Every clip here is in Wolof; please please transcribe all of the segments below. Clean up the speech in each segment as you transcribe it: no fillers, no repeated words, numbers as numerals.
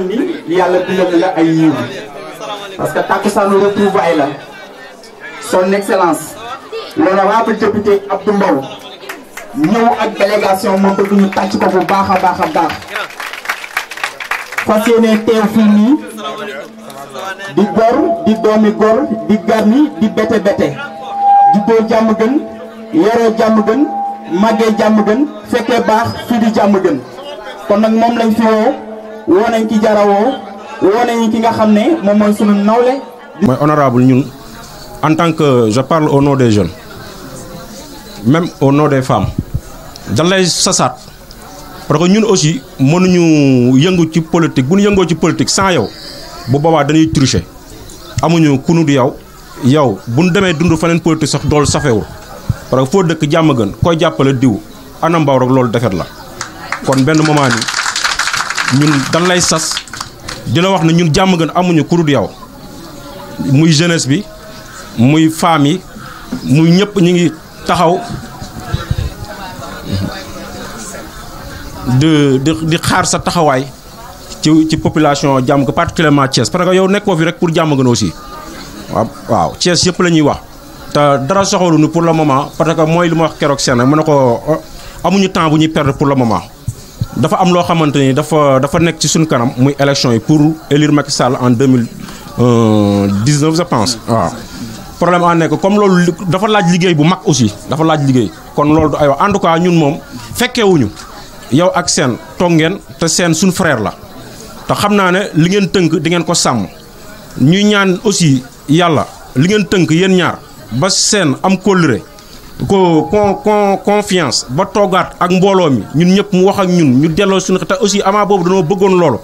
ni yàlla bindal la ay yiw parce que takkusaanu retrouvailles la son excellence l'honorable député Abdou Mbow ñëw ak délégation moom bëgg ñu tàcc ko bu baax a baax a baax fas yéene teew fii nii di gor di doomi gor di garmi di bete bete juddoo jàmm gën yoroo jàmm gën màggee jàmm gën fekkee baax fii di jàmm gën kon nag moom lañ fi woo nañ ki jarawoo woo nañ ki nga xam ne moom mooy sunu nawle. mooy honorable ñun en tant que je parle au nom des jeunes même au nom des femmes dañ lay sasaat parce que ñun aussi mënuñu yëngu ci politique bu ñu yëngoo ci politique sans yow bu boobaa dañuy tricher amuñu ku nu di yow bu ñu demee dund faneen politique sax dool safewul parce que foo dëkk jàmm gën koy jàppale diw ana mbaw rek loolu defet la kon benn moment ni ñun dañ lay sas di la wax ne ñun jàmm gën amuñu ku dul yow muy jeunesse bi muy femme yi muy ñëpp ñu ngi taxaw di xaar sa taxawaay ci population jàmm gën particulièrement Thiès parce que yow nekkoo fi rek pour jàmm gën aussi waaw Thiès yëpp la ñuy wax te dara soxaluñu pour le moment parce que mooy li ma wax keroog seen mën na ko amuñu temps bu ñuy perdre pour le moment dafa am loo xamante ni dafa nekk ci suñu kanam muy élection yi pour élire Macky Sall en 2019 je pense waaw problème en nekk comme loolu dafa laaj liggéey bu mag aussi dafa laaj liggéey kon loolu du ay wax en tout cas ñun moom fekkeewuñu yow ak seen toog ngeen te seen suñu frère la te xam naa ne li ngeen tënk di ngeen ko sàmm ñuy ñaan aussi yàlla li ngeen tënk yéen ñaar ba seen am kóllëre confiance ba toogaat ak mbooloo mi ñun ñëpp mu wax ak ñun ñu delloo suñu te aussi avant boobu dañoo bëggoon loolu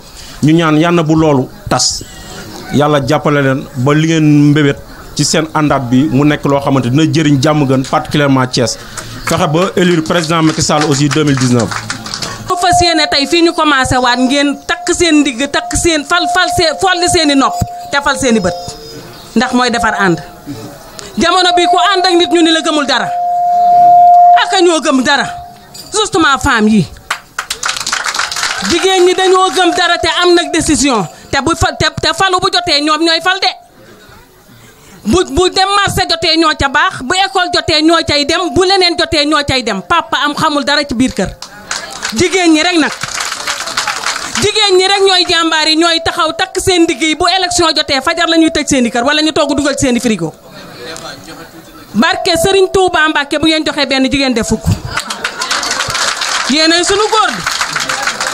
ñu ñaan yàlla bu loolu tas yàlla jàppale leen ba li ngeen mbébét ci seen àndaat bi mu nekk loo xamante dina jëriñ jàmm gën particulièrement Thiès fexe ba élire président Macky Sall aussi 2019. bu fas yéene tey fii ñu commencé waat ngeen takk seen ndigg takk seen folli seen i nopp te fal seen i bët ndax mooy defar ànd jamono bi ku ànd ak nit ñu ni la gëmul dara aka ñoo gëm dara justement femme yi jigéen ñi dañoo gëm dara te am nag décision te falu bu jotee ñoom ñooy fal de bu dem marché jotee ñoo ca baax bu école jotee ñoo cay dem bu leneen jotee ñoo cay dem papa am xamul dara ci biir kër jigéen ñi rek nag jigéen ñi rek ñooy jàmbaar yi ñooy taxaw takk seen digg yi bu élection jotee fajar la ñuy tëj seen i kër wala ñu togg dugal seen i frigo barke Serigne Touba Mbacke bu ngeen joxee benn jigéen def fukk yéenay sunu góor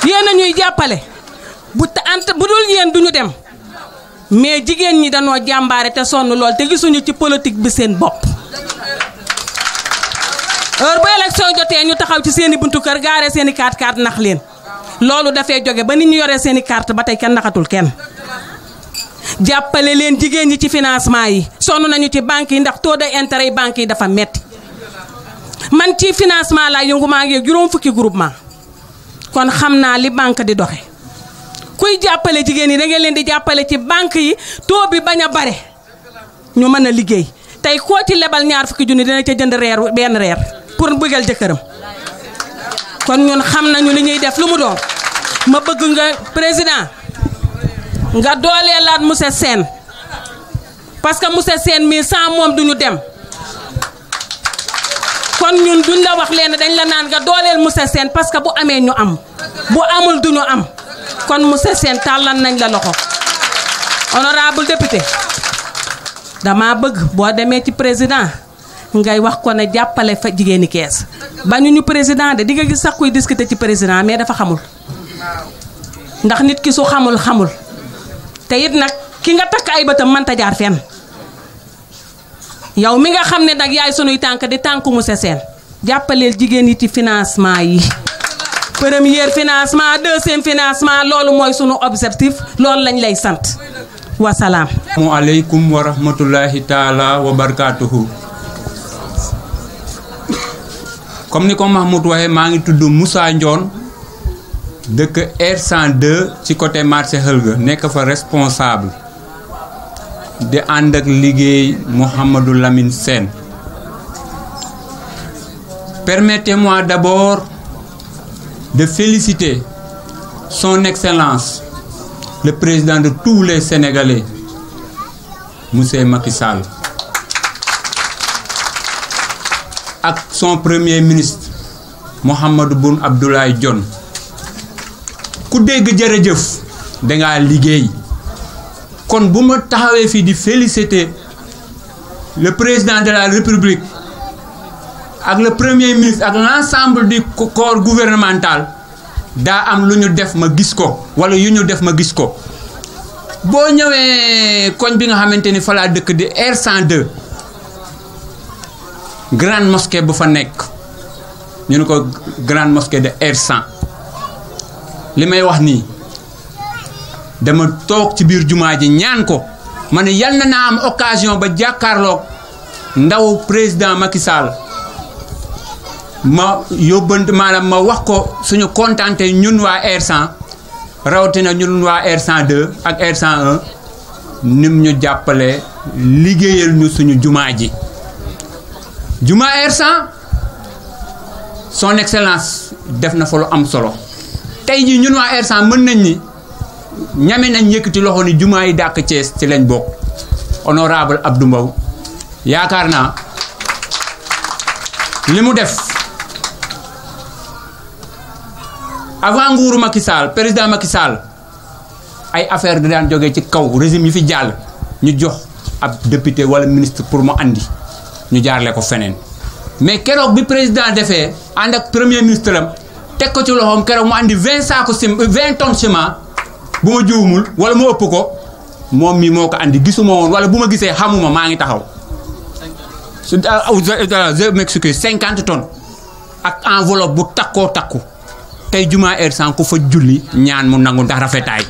bi yéen a ñuy jàppale bu dul yéen duñu dem mais jigéen ñi dañoo jàmbaare te sonn lool te gisuñu ci politique bi seen bopp heure bu élection jotee ñu taxaw ci seen i buntu kër gaare seen i carte nax leen loolu dafay jóge ba nit ñu yoree seen i carte ba tey kenn naxatul kenn jàppale leen jigéen ñi ci financement yi sonn nañu ci banque yi ndax taux d'intérêt yi banque yi dafa metti man ci financement laa yëngu maa ngi juróom fukki groupement kon xam naa li banque di doxe kuy jàppale jigéen yi da ngeen leen di jàppale ci banque yi taux bi bañ a bare ñu mën a liggéey tey koo ci lebal ñaar fukki junni dina ca jënd benn reer pour bëggal jëkkëram kon ñun xam nañu li ñuy def lu mu doon ma bëgg nga président nga dooleelaat monsieur Sène parce que monsieur Sène mii sans moom duñu dem kon ñun duñ la wax leen dañ la naan nga dooleel monsieur Sène parce que bu amee ñu am bu amul duñu am kon monsieur Sène tàllal nañ la loxo honorable député dama bëgg boo demee ci président ngay wax ko ne jàppale fa jigéeni Kees bañu ñu président de di nga gis sax kuy discuter ci président mais dafa xamul ndax nit ki su xamul te it nag ki nga takk ay bëtam mënta jaar fenn yow mi nga xam ne nag yaay sunuy tànk di tànku monsieur Sène jàppaleel jigéen yi ci financement yi premier financement deuxième financement loolu mooy sunu objectif loolu lañ lay sant wasalaam. asalaamaaleykum wa rahmatullahi taala wa barakaatuhu. comme ni ko Mahmoud waxee maa ngi tudd Moussa Ndione dëkk R102 ci côté marché Xëlga nekk fa responsable di ànd ak liggéey Mouhamadou Lamine Sène. Permettez-moi d'abord de féliciter son excellence le président de tous les Sénégalais monsieur Macky Sall ak son premier ministre Mahammed Boun Abdallah Dionne ku dégg jërëjëf dangaa liggéey kon bu ma taxawee fii di féliciter le président de la République ak le premier ministre ak l'ensemble du corps gouvernemental daa am lu ñu def ma gis ko wala yu ñu def ma gis ko boo ñëwee koñ bi nga xamante ni fa laa dëkk di R102 grande mosquée bu fa nekk ñu ne ko grande mosquée de R100 li may wax nii dama toog ci biir jumaa ji ñaan ko ma ne yal na naa am occasion ba jàkkaarloog ndaw président Macky Sall ma yóbbante maanaam ma wax ko suñu kontante ñun waa R100 rawatina ñun waa R102 ak R101 nim ñu jàppale liggéeyal ñu suñu jumaa ji jumaa R100 son excellence def na fa lu am solo tey jii ñun waa R100 mën nañ ni ñame nañ yëkkati loxo ni jumaa yi dàq Thiès ci lañ bokk honorable Abdou Mbow yaakaar naa li mu def avant nguuru Macky Sall président Macky Sall ay affaire da daan jógee ci kaw régime yi fi jàll ñu jox ab député wala ministre pour mu andi ñu jaarle ko feneen mais keroog bi président defee ànd ak premier ministre am teg ko ci loxoom keroog mu andi 20 tonnes ciment bu ma juumul wala mu ëpp ko moom mi moo ko andi gisuma woon wala bu ma gisee xamuma maa ngi taxaw je m'excuse 50 tonnes ak enveloppe bu takkoo takku tey jumaa R100 ku fa julli ñaan mu nangu ndax rafetaay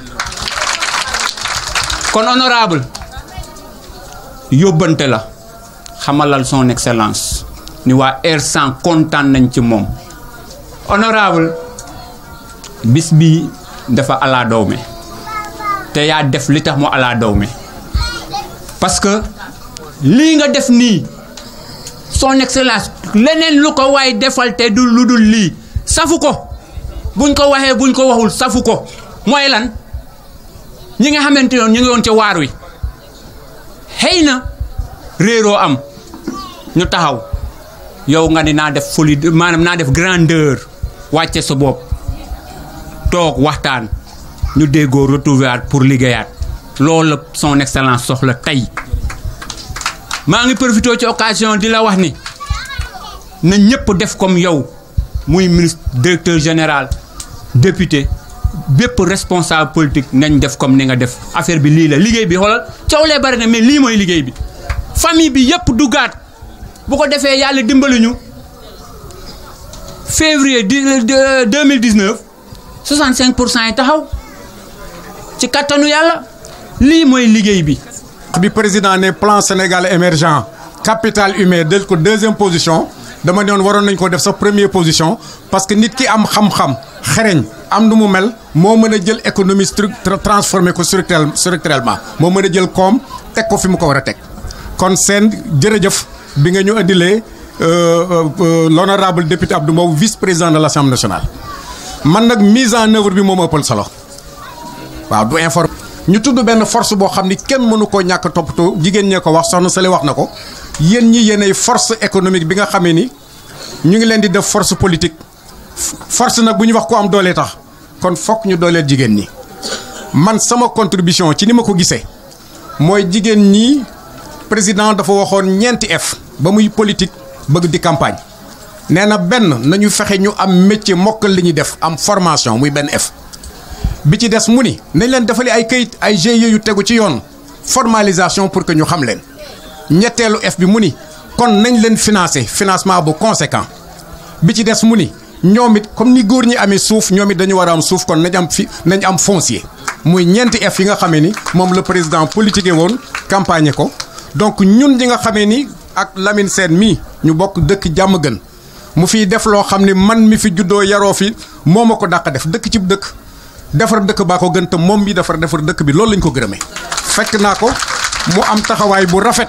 kon honorable yóbbante la xamalal son excellence ni waa R100 kontaan nañ ci moom honorable bis bi dafa ala dawme te yaa def li tax mu ala dawme parce que lii nga def nii son excellence leneen lu ko waay defal te du lu dul lii safu ko buñ ko waxee buñ ko waxul safu ko mooy lan ñi nga xamante ne ñu ngi woon ca waar wi xëy na réeroo am ñu taxaw yow nga ni naa def folie maanaam naa def grandeur wàcce sa bopp toog waxtaan ñu déggoo retrouver pour liggéeyaat loolu la son excellence soxla tey maa ngi profité ci occasion di la wax ni na ñëpp def comme yow muy ministre directeur général député bépp responsable politique nañ def comme ni nga def affaire bi lii la liggéey bi xoolal coow lee bari na mais lii mooy liggéey bi famille bi yëpp duggaat bu ko defee yàlla dimbali ñu février 2019 65% yi taxaw ci kattanu yàlla lii mooy liggéey bi. bi président ne plan Sénégal émergent capital humain del ko deuxième position dama ne woon waroon nañ ko def sa première position parce que nit ki am xam-xam xereñ am nu mu mel moo mën a jël économie transformé ko structurellement moo mën a jël koom teg ko fi mu ko war a teg kon seen jërëjëf bi nga ñu indilee l'honorable député Abdou Mbow vice-président de l'Assemblée nationale man nag mise en œuvre bi moom ëppal solo waaw du informe ñu tudd benn force boo xam ni kenn mënu koo ñàkk toppatoo jigéen ñee ko wax soxna Sali wax na ko yéen ñi yéenay force économique bi nga xamee ni ñu ngi leen di def force politique force nag bu ñu wax ko am doole tax kon fokk ñu dooleel jigéen ñi man sama contribution ci ni ma ko gisee mooy jigéen ñi président dafa waxoon ñeenti F ba muy politique bëgg di campagne nee na benn nañu fexe ñu am métier mokkal li ñuy def am formation muy benn F bi ci des mu ni nañ leen defali ay këyit ay GIE yu tegu ci yoon formalisation pour que ñu xam leen ñetteelu F bi mu ni kon nañ leen financer financement bu conséquent bi ci des mu ni ñoom it comme ni góor ñi amee suuf ñoom it dañu war a am suuf kon nañ am foncier muy ñeenti F yi nga xamee ni moom le président politique woon campagne ko donc ñun ñi nga xamee ni ak Lamine Sène mii ñu bokk dëkk jàmm gën mu fiy def loo xam ni man mi fi juddoo yaroo fi moo ma ko dàq def dëkk ci dëkk defar dëkk baa ko gën te moom bi defar dëkk bi loolu lañ ko gërëmee fekk naa ko mu am taxawaay bu rafet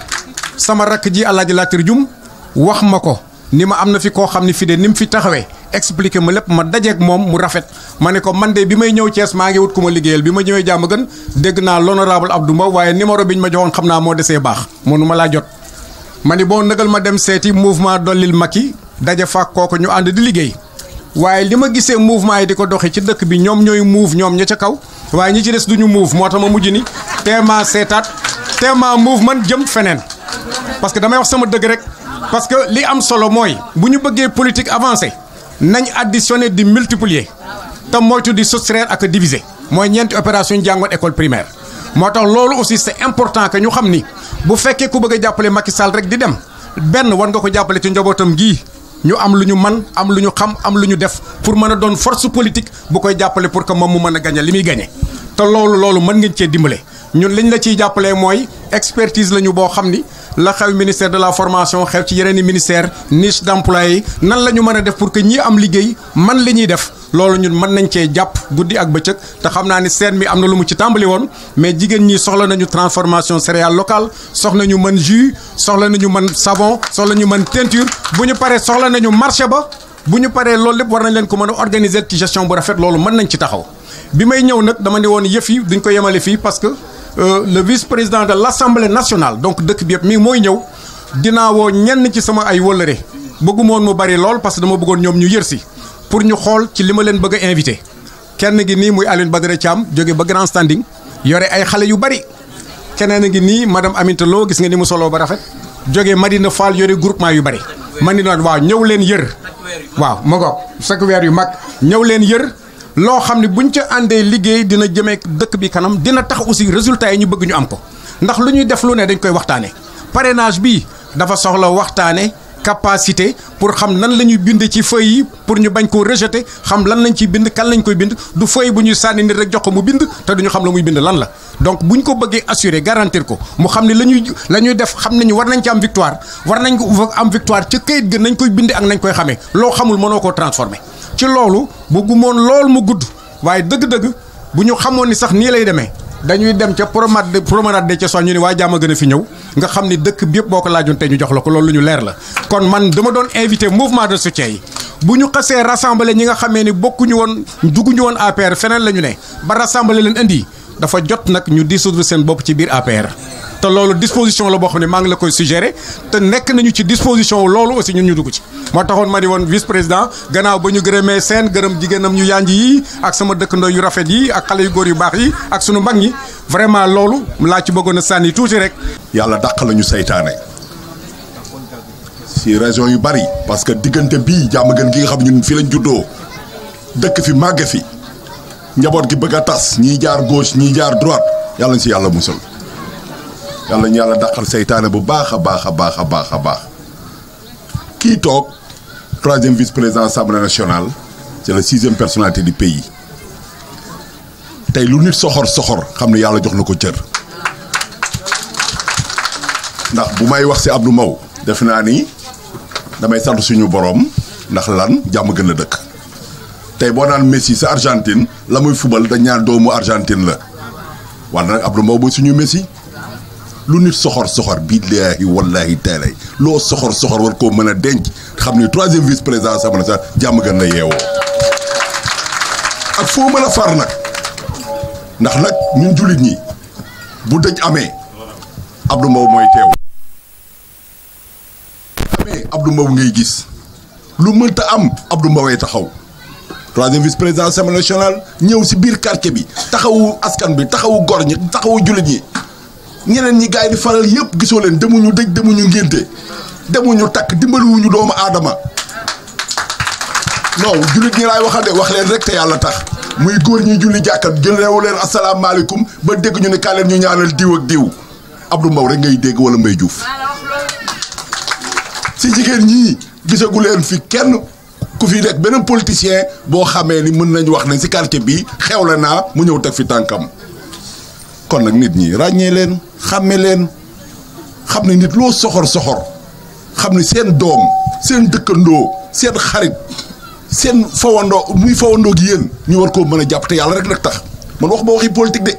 sama rakk ji Alaaji Latir Jum wax ma ko ni ma am na fi koo xam ni fi de ni mu fi taxawee expliqué ma lépp ma dajeeg moom mu rafet ma ne ko man de bi may ñëw Thiès maa ngi wut ku ma liggéeyal bi ma ñëwee Diamaguène dégg naa l'honorable Abdou Mbow waaye numéro bi ñu ma joxoon xam naa moo desee baax mënu ma laa jot ma ni boo nëgal ma dem seeti mouvement dollil Macky daje faak kooku ñu ànd di liggéey waaye li ma gisee mouvement yi di ko doxee ci dëkk bi ñoom ñooy move ñoom ña ca kaw waaye ñi ci des duñu move moo tax ma mujj ni teema seetaat teema move man jëm feneen parce que damay wax sama dëgg rek parce que li am solo mooy bu ñu bëggee politique avancée nañ additionner di multiplier te moytu di soustraire ak diviser mooy ñeenti opération ñu jàngoon école primaire moo tax loolu aussi c'est important que ñu xam ni bu fekkee ku bëgg a jàppale Macky Sall rek di dem benn war nga ko jàppale ci njabootam gii ñu am lu ñu man am lu ñu xam am lu ñu def pour mën a doon force politique bu koy jàppale pour que moom mu mën a gagner li muy gagner te loolu mën ngeen cee dimbale ñun liñ la ciy jàppalee mooy expertise la ñu boo xam ni la xew ministère de la formation xew ci yeneen i ministère niche d'emploi yi nan la ñu mën a def pour que ñi am liggéey man li ñuy def loolu ñun mën nañ cee jàpp guddi ak bëccëg te xam naa ni seen mi am na lu mu ci tàmbali woon mais jigéen ñi soxla nañu transformation céréale locale soxla nañu mën jus soxla nañu mën savon soxla nañu mën teinture bu ñu paree soxla nañu marché ba bu ñu paree loolu lépp war nañ leen ko mën a organiser ci gestion bu rafet loolu mën nañ ci taxaw bi may ñëw nag dama ne woon yëf yi duñ ko yemale fii parce que le vice-président de l'Assemblée nationale donc dëkk bi yëpp mii mooy ñëw dinaa woo ñenn ci sama ay wëllëre bëggumoon mu bari lool parce que dama bëggoon ñoom ñu yër si pour ñu xool ci li ma leen bëgg a invité kenn gi nii muy Alioune Badara Thiam jóge ba Grand Standing yore ay xale yu bari keneen gi nii madame Aminata Lo gis nga ni mu soloo ba rafet jóge Madina Fall yore groupement yu bari man ni noonu waaw ñëw leen yër waaw ma ko chaque weer yu mag ñëw leen yër loo xam ne buñ ca àndee liggéey dina jëmee dëkk bi kanam dina tax aussi résultats yi ñu bëgg ñu am ko ndax lu ñuy def lu ne dañ koy waxtaane parrainage bi dafa soxla waxtaane capacité pour xam nan la ñuy bind ci feuille yi pour ñu bañ koo rejeter xam lan lañ ciy bind kan lañ koy bind du feuille bu ñuy sànni nit rek jox ko mu bind te duñu xam la muy bind lan la donc buñ ko bëggee assurer garantir ko mu xam ne la ñuy def xam nañu war nañ ci am victoire war nañ ko am victoire ca këyit gën nañ koy binde ak nañ koy xamee loo xamul mënoo koo transformer ci loolu bëggumoon lool mu gudd waaye dëgg-dëgg bu ñu xamoon ni sax nii lay demee dañuy dem ca promenade de Thiessois ñu ne waa Diamaguène a fi ñëw nga xam ni dëkk bi yëpp boo ko laajoon tey ñu jox la ko loolu lu ñu leer la kon man dama doon invité mouvement de soutien yi bu ñu xasee rassembler ñi nga xamee ni bokkuñu woon dugguñu woon APR feneen la ñu ne ba rassembler leen indi dafa jot nag ñu dissoudre seen bopp ci biir APR te loolu disposition la boo xam ne maa ngi la koy suggérer te nekk nañu ci disposition loolu aussi ñun ñu dugg ci moo taxoon ma di woon vice président gannaaw ba ñu gërëmee seen gërëm jigéenam ñu yanj yi ak sama dëkkandoo yu rafet yi ak xale yu góor yu baax yi ak sunu mag ñi vraiment loolu laa ci bëggoon a sànni tuuti rek. yàlla dàq la ñu saytaane si région yu bari parce que diggante bii Diamaguène gi nga xam ñun fi lañ juddoo dëkk fi màgge fi njaboot gi bëgg a tas ñii jaar gauche ñii jaar droite yàlla ñu si yàlla musal yàlla ñu yàlla dàqal saytaane bu baax a baax a baax a baax a baax kii toog troisième vice-président Assemblée nationale c'est la 6e personnalité du pays tey lu nit soxor xam ne yàlla jox na ko cër ndax bu may wax si Abdou Mbow def naa ni damay sant suñu borom ndax lan Diamaguène la dëkk tey boo naan Messi sa Argentine la muy fubal dañ ñaan doomu Argentine la wante nag Abdou Mbow mooy suñu Messi lu nit soxor billaahi wallaahi taalay loo soxor war koo mën a denc xam ni 3e vice-président Assemblée nationale Diamaguène la yeewoo ak foo mën a far nag ndax nag ñun jullit ñi bu dëj amee Abdou Mbow mooy teew Abdou Mbow ngay gis lu mënta am Abdou Mbow ay taxaw 3e vice-président Assemblée nationale ñëw si biir quartier bi taxawu askan bi taxawu gor ñi taxawu jullit ñi ñeneen ñi gars yi di faral yëpp gisoo leen demuñu dëj demuñu ngénte demuñu takk dimbaliwuñu doomu aadama non jullit ñi laay waxal de wax leen rek te yàlla tax muy góor ñi julli jàkkat jëlewu leen asalaamaaleykum ba dégg ñu ne kaa leen ñu ñaanal diw ak diw Abdou Mbow rek ngay dégg wala Mbaye Diouf si jigéen ñii gisagu leen fi kenn ku fi nekk beneen politicien boo xamee ni mën nañu wax ne si quartier bi xew la naa mu ñëw teg fi tànkam kon nag nit ñi ràññee leen xàmme leen xam ne nit loo soxor xam ne seen doom seen dëkkandoo seen xarit seen fawandoo muy fawandoo gi yéen ñu war koo mën a jàpp te yàlla rek nag tax man wax ba waxi politique de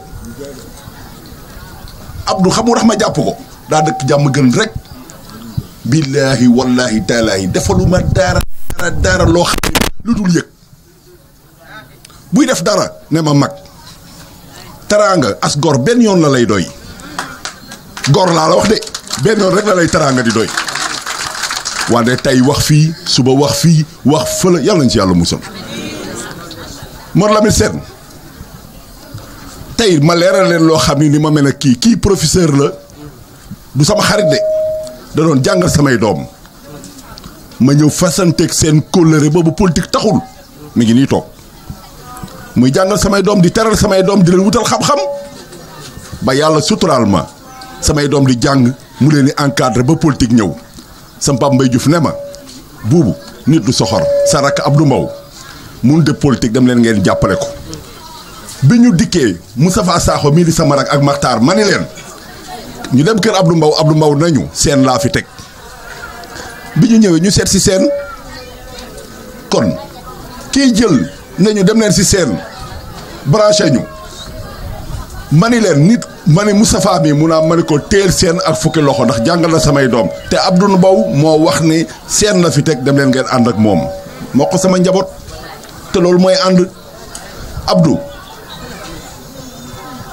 Abdou xam nga tax ma jàpp ko daa dëkk Diamaguène rek billaahi wallaahi taalaahi defaluma dara loo xam ne lu dul yëg buy def dara ne ma mag teraanga as gor benn yoon la lay doy gor laa la wax de benn yoon rek la lay teraanga di doy wante tey wax fii suba wax fii wax fële yàlla nañ ci yàlla musal Mor Lamine Sène tey ma leeral leen loo xam ni ma mel ne kii professeur la du sama xarit de da doon jàngal samay doom ma ñëw fasanteeg seen kóllëre boobu politique taxul mi ngi nii toog muy jàngal samay doom di teral samay doom di leen wutal xam-xam ba yàlla suturaal ma samay doom di jàng mu leen di encadré ba politique ñëw sama Pape Mbaye Diouf ne ma buubu nit du soxor sa rakk Abdou Mbow mun de politique dem leen ngeen jàppale ko bi ñu dikkee Moustapha Sakho mii di sama rak ak Makhtar ma ni leen ñu dem kër Abdou Mbow nañu seen laa fi teg bi ñu ñëwee ñu seet si seen kon kii jël nañu dem leen si seen branché ñu ma ni leen nit ma ni Moustapha mi mun naa ma ni ko teel seen ak fukki loxo ndax jàngal na samay doom te Abdou Mbow moo wax ni seen la fi teg dem leen ngeen ànd ak moom moo ko sama njaboot te loolu mooy ànd Abdou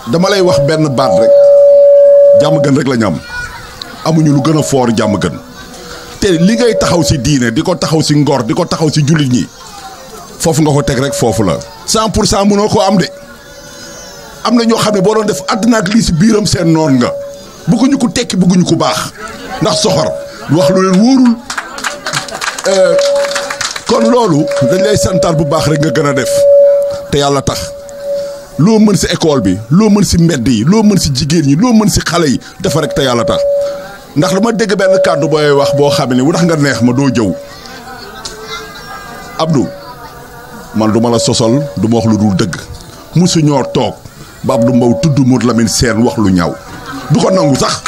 dama lay wax benn baat rek jàmm gën rek la ñu am amuñu lu gën a foor jàmm gën te li ngay taxaw si diine di ko taxaw si ngor di ko taxaw si jullit ñi foofu nga ko teg rek foofu la 100% mënoo ko am de am na ñoo xam ne boo doon def àddina ak lii si biiram seen noon nga bëgguñu ko tekki bëgguñu ko baax ndax soxor wax lu leen wóorul kon loolu dañ lay santaat bu baax rek nga gën a def te yàlla tax loo mën si école bi loo mën si mbedd yi loo mën si jigéen ñi loo mën si xale yi dafa rek te yàlla tax ndax dama dégg benn kàddu booy wax boo xam ne wu tax nga neex ma doo jëw Abdou man du ma la sosol du ma wax lu dul dëgg musu ñoo toog ba Abdou Mbow tudd Mor Lamine Sène wax lu ñaaw du ko nangu sax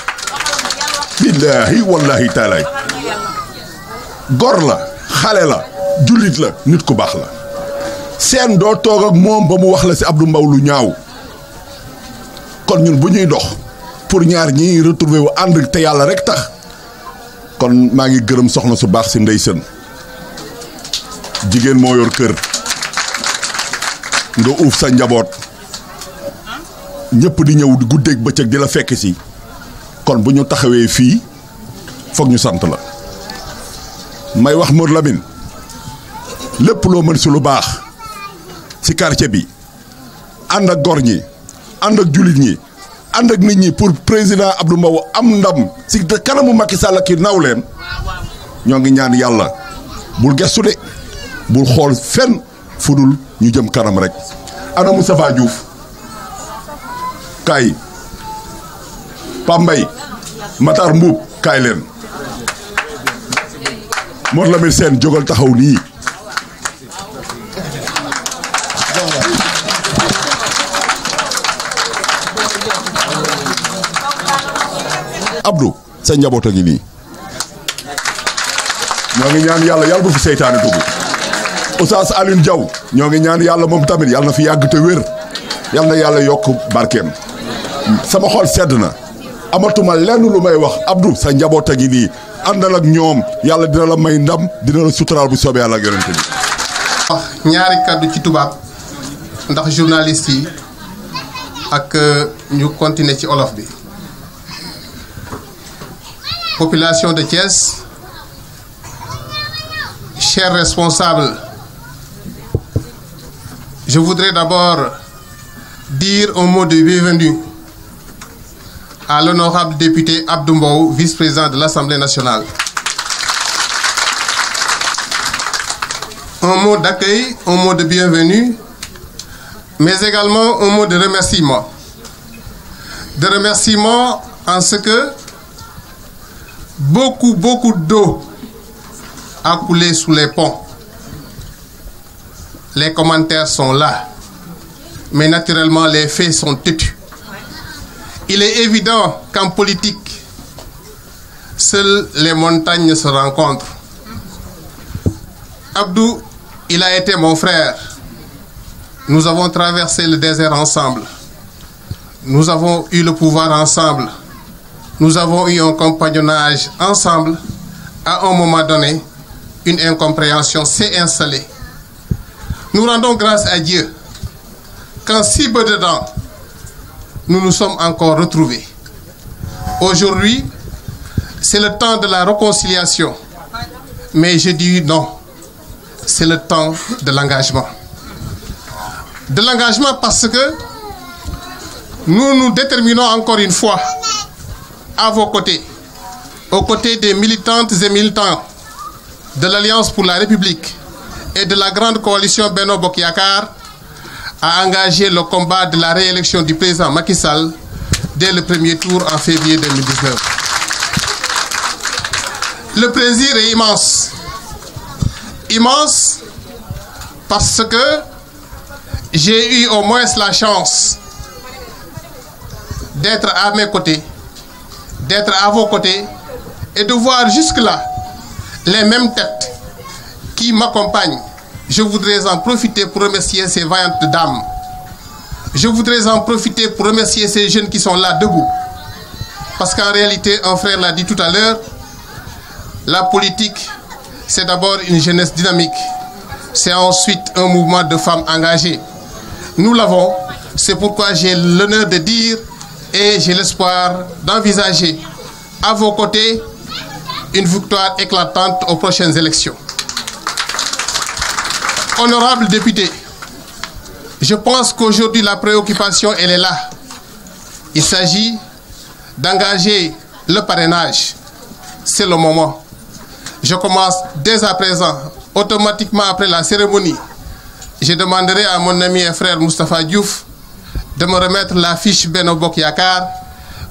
billaahi wallaahi taalaay gor la xale la jullit la nit ku baax la seen doo toog ak moom ba mu wax la si Abdou Mbow lu ñaaw kon ñun bu ñuy dox pour ñaar ñii retrouver wu ànd te yàlla rek tax kon maa ngi gërëm soxna su baax si Ndeye Sène jigéen moo yor kër nga uuf sa njaboot ñëpp di ñëw guddeeg bëccëg di la fekk si kon bu ñu taxawee fii foog ñu sant la may wax Mor Lamine lépp loo mën si lu baax si quartier bi ànd ak gor ñi ànd ak jullit ñi ànd ak nit ñi pour président Abdou Mbow am ndam si kanamu Macky Sall ki naw leen ñoo ngi ñaan yàlla bul gestu de bul xool fenn fudul ñu jëm kanam rek ana Moustapha Diouf kaay Pape Mbaye Matar Mbuub kaay leen Mor Lamine Sène jógal taxaw nii Abdou sa njaboot a ngi nii ñoo ngi ñaan yàlla bu fi seytaane dugg Oustaz Alioune Diaw ñoo ngi ñaan yàlla moom tamit yàlla na fi yàgg te wér yàlla na yàlla yokk barkeem sama xol sedd na amatuma lenn lu may wax Abdou sa njaboot a ngi nii àndal ak ñoom yàlla dina la may ndam dina la suturaal bu soobee yàlla ak yonente bi wax ñaari kàddu ci tubaab ndax journaliste yi ak ñu continuer ci olof bi. Population de Thiès, chers responsables, je voudrais d'abord dire un mot de bienvenue à l'honorable député Abdou Mbow, vice-président de l'Assemblée nationale. Un mot d'accueil, un mot de bienvenue, mais également un mot de remerciement. De remerciement en ce que beaucoup d'eau a coulé sous les ponts. Les commentaires sont là, mais naturellement les faits sont têtus. Il est évident qu'en politique, seules les montagnes se rencontrent. Abdou, il a été mon frère. Nous avons traversé le désert ensemble. Nous avons eu le pouvoir ensemble. Nous avons eu un compagnonnage ensemble. À un moment donné, une incompréhension s'est installée. Nous rendons grâce à Dieu qu'en si peu de temps, nous nous sommes encore retrouvés. Aujourd'hui, c'est le temps de la réconciliation. Mais je dis non, c'est le temps de l'engagement. De l'engagement parce que nous nous déterminons encore une fois à vos côtés, aux côtés des militantes et militants de l'Alliance pour la République et de la grande coalition Benno Bokk Yakaar, à engager le combat de la réélection du président Macky Sall dès le premier tour en février 2019. Le plaisir est immense. Immense parce que j'ai eu au moins la chance d'être à mes côtés, d'être à vos côtés et de voir jusque-là les mêmes têtes qui m'accompagnent. Je voudrais en profiter pour remercier ces vaillantes dames. Je voudrais en profiter pour remercier ces jeunes qui sont là debout. Parce qu'en réalité, un frère l'a dit tout à l'heure, la politique, c'est d'abord une jeunesse dynamique. C'est ensuite un mouvement de femmes engagées. Nous l'avons, c'est pourquoi j'ai l'honneur de dire et j'ai l'espoir d'envisager à vos côtés une victoire éclatante aux prochaines élections. Honorables députés, je pense qu'aujourd'hui la préoccupation, elle est là. Il s'agit d'engager le parrainage. C'est le moment. Je commence dès à présent, automatiquement après la cérémonie. Je demanderai à mon ami et frère Moustapha Diouf de me remettre la fiche Benno Bokk Yakaar,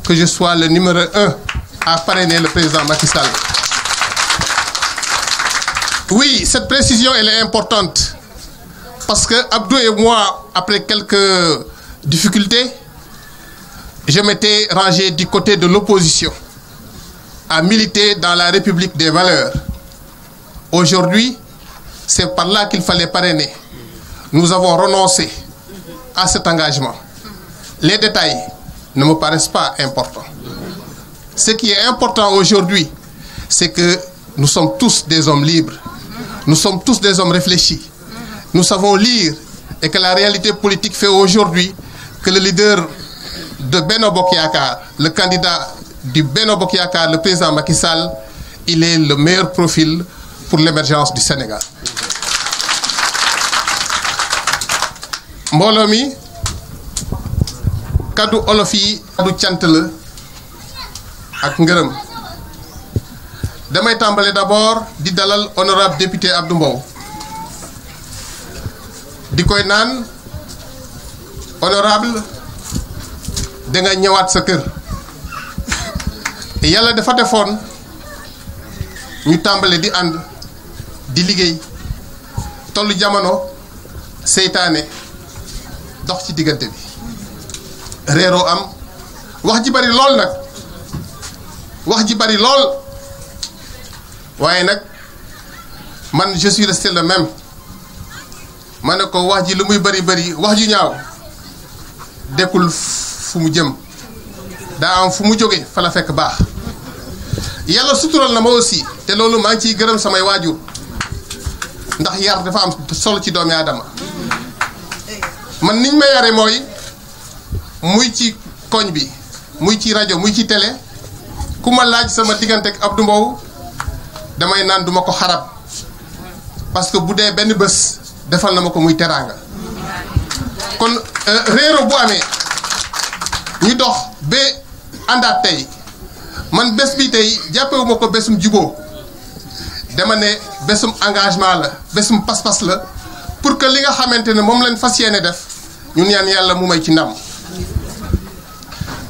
que je sois le numéro 1 à parrainer le président Macky Sall. Oui, cette précision, elle est importante. Parce que Abdou et moi, après quelques difficultés, je m'étais rangé du côté de l'opposition, à militer dans la République des valeurs. Aujourd'hui, c'est par là qu'il fallait parrainer. Nous avons renoncé à cet engagement. Les détails ne me paraissent pas importants. Ce qui est important aujourd'hui, c'est que nous sommes tous des hommes libres. Nous sommes tous des hommes réfléchis. Nous savons lire et que la réalité politique fait aujourd'hui que le leader de Benno Bokk Yakaar, le candidat du Benno Bokk Yakaar, le président Macky Sall, il est le meilleur profil pour l'émergence du Sénégal. mbooloo mi kaddu olof yi kaddu cant la ak ngërëm. Damay tàmbale d'abord di dalal honorable député Abdou Mbow di koy naan honorable da nga ñëwaat sa kër. Yàlla dafa defoon ñu tàmbale di ànd di liggéey tollu jamono seytaane dox ci diggante bi réeroo am wax ji bari lool nag wax ji bari lool waaye nag man je suis resté le même ma ne ko wax ji lu muy bari bari wax ju ñaaw dekkul fu mu jëm daa am fu mu jóge fa la fekk baax. Yàlla sutural na ma aussi te loolu maa ngi ciy gërëm samay waajur ndax yar dafa am solo ci doomi aadama. Man niñ ma yare mooy muy ci koñ bi muy ci rajo muy ci télé ku ma laaj sama diggante ak Abdou Mbow damay naan duma ko xarab parce que bu dee benn bés defal na ma ko muy teraanga. Kon réero bu amee ñu dox ba àndaat tey man bés bi tey jàppewuma ko bésum juboo dama ne bésum engagement la bésum pas-pas la pour que li nga xamante ne moom lañ fas yéene def ñun ñaan yàlla mu may ci ndam.